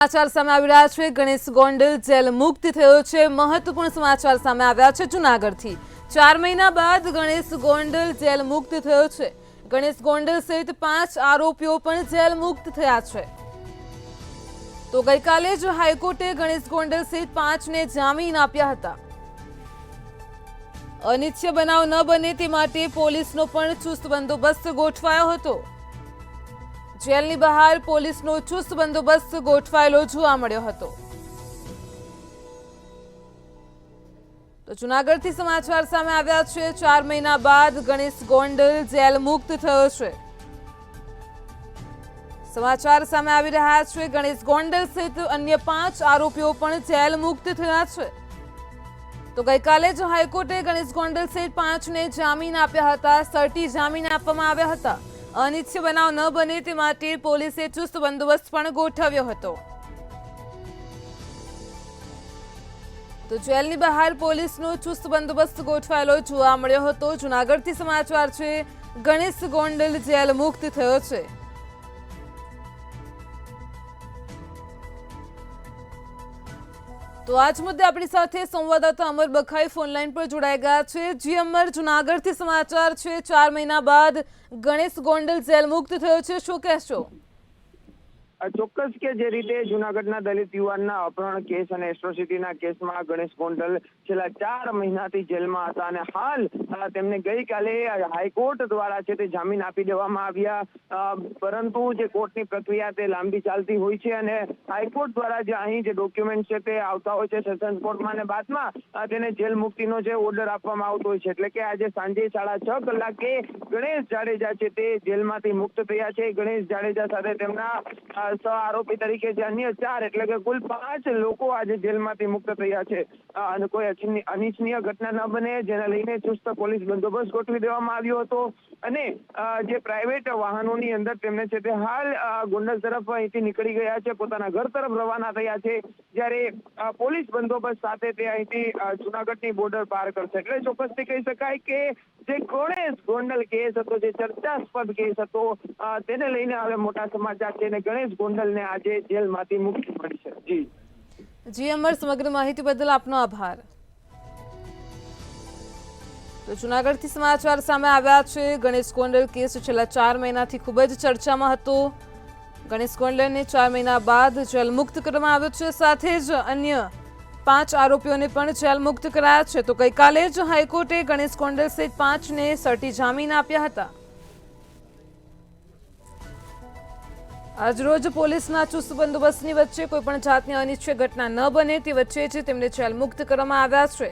સમાચાર સામે આવી રહ્યા છે। ગણેશ ગોંડલ જેલ મુક્ત થયો છે। મહત્વપૂર્ણ સમાચાર સામે આવ્યા છે જૂનાગઢથી। 4 મહિના બાદ ગણેશ ગોંડલ જેલ મુક્ત થયો છે। ગણેશ ગોંડલ સહિત 5 આરોપીઓ પણ જેલ મુક્ત થયા છે। તો ગઈકાલે જ હાઈકોર્ટે ગણેશ ગોંડલ સહિત 5ને જામીન આપ્યા હતા। અનિચ્છનીય બનાવ ન બને તે માટે પોલીસનો પણ ચુસ્ત બંદોબસ્ત ગોઠવાયો હતો। જેલની બહાર પોલીસનો ચુસ્ત બંદોબસ્ત ગોઠવાયેલો જોવા મળ્યો હતો। તો જૂનાગઢથી સમાચાર સામે આવ્યા છે। 4 મહિના બાદ ગણેશ ગોંડલ જેલ મુક્ત થયો છે। સમાચાર સામે આવી રહ્યા છે। ગણેશ ગોંડલ સહિત અન્ય 5 આરોપીઓ પણ જેલ મુક્ત થયા છે। તો ગઈકાલે જ હાઈકોર્ટે ગણેશ ગોંડલ સહિત 5ને જામીન આપ્યા હતા। સર્ટી જામીન આપવામાં આવ્યા હતા। અનિચ્છનીય બનાવ ન બને તે માટે પોલીસે ચુસ્ત બંદોબસ્ત પણ ગોઠવ્યો હતો। તો જેલની બહાર પોલીસનો ચુસ્ત બંદોબસ્ત ગોઠવાયેલો જોવા મળ્યો હતો। જૂનાગઢથી સમાચાર છે। ગણેશ ગોંડલ જેલ મુક્ત થયો છે। તો આજ મુદ્દે આપણી સાથે સંવાદદાતા અમર બખાઈ ફોનલાઈન પર જોડાઈ ગયા છે। જી અમર, જૂનાગઢથી સમાચાર છે। 4 મહિના બાદ ગણેશ ગોંડલ જેલ મુક્ત થયો છે, શું કહેશો? ચોક્કસ કે જે રીતે જૂનાગઢના દલિત યુવાનના અપહરણ કેસ અને એટ્રોસિટીના કેસમાં ગણેશ ગોંડલ છેલ્લા 4 મહિનાથી જેલમાં હતા અને હાલ તેમને ગઈકાલે હાઈકોર્ટ દ્વારા છે તે જામીન આપી દેવામાં આવ્યા। પરંતુ જે કોર્ટની પ્રક્રિયા તે લાંબી ચાલતી હોય છે અને હાઈકોર્ટ દ્વારા જે અહીં જે ડોક્યુમેન્ટ છે તે આવતા હોય છે સેશન્સ કોર્ટમાં અને બાદમાં તેને જેલ મુક્તિનો જે ઓર્ડર આપવામાં આવતો હોય છે। એટલે કે આજે સાંજે 6:30 કલાકે ગણેશ જાડેજા છે તે જેલમાંથી મુક્ત થયા છે। ગણેશ જાડેજા સાથે તેમના આરોપી તરીકે જે અન્ય 4 એટલે કે કુલ 5 લોકો આજે જેલમાંથી મુક્ત થયા છે અને કોઈ અનિચ્છનીય ઘટના ન બને જેને લઈને ચુસ્ત પોલીસ બંદોબસ્ત ગોઠવી દેવામાં આવ્યો હતો અને જે પ્રાઇવેટ વાહનોની અંદર તેમને છે તે હાલ ગોંડલ તરફ અહીંથી નીકળી ગયા છે, પોતાના ઘર તરફ રવાના થયા છે। જ્યારે પોલીસ બંદોબસ્ત સાથે તે અહીંથી જૂનાગઢની બોર્ડર પાર કરશે। એટલે ચોક્કસથી કહી શકાય કે જે ગણેશ ગોંડલ કેસ હતો, જે ચર્ચાસ્પદ કેસ હતો, તેને લઈને હવે મોટા સમાચાર છે અને ગણેશ ગોંડલને આજે જેલમાંથી મુક્તિ મળી છે। જી અમર, સમગ્ર માહિતી બદલ આપનો આભાર। તો જૂનાગઢથી સમાચાર સામે આવ્યા છે। ગણેશ ગોંડલ કેસ છેલ્લા 4 મહિનાથી ખૂબ જ ચર્ચામાં હતો। ગણેશ ગોંડલને 4 મહિના બાદ જેલ મુક્ત કરવામાં આવ્યો છે, સાથે જ અન્ય 5 આરોપીઓને પણ જેલ મુક્ત કરાયા છે। તો ગઈકાલે જ હાઈકોર્ટે ગણેશ ગોંડલ સહિત 5ને સર્ટી જામીન આપ્યા હતા। આજરોજ પોલીસના ચુસ્ત બંદોબસ્તની વચ્ચે કોઈપણ જાતની અનિચ્છનીય ઘટના ન બને તે વચ્ચે જ તેમને જેલ મુક્ત કરવામાં આવ્યા છે।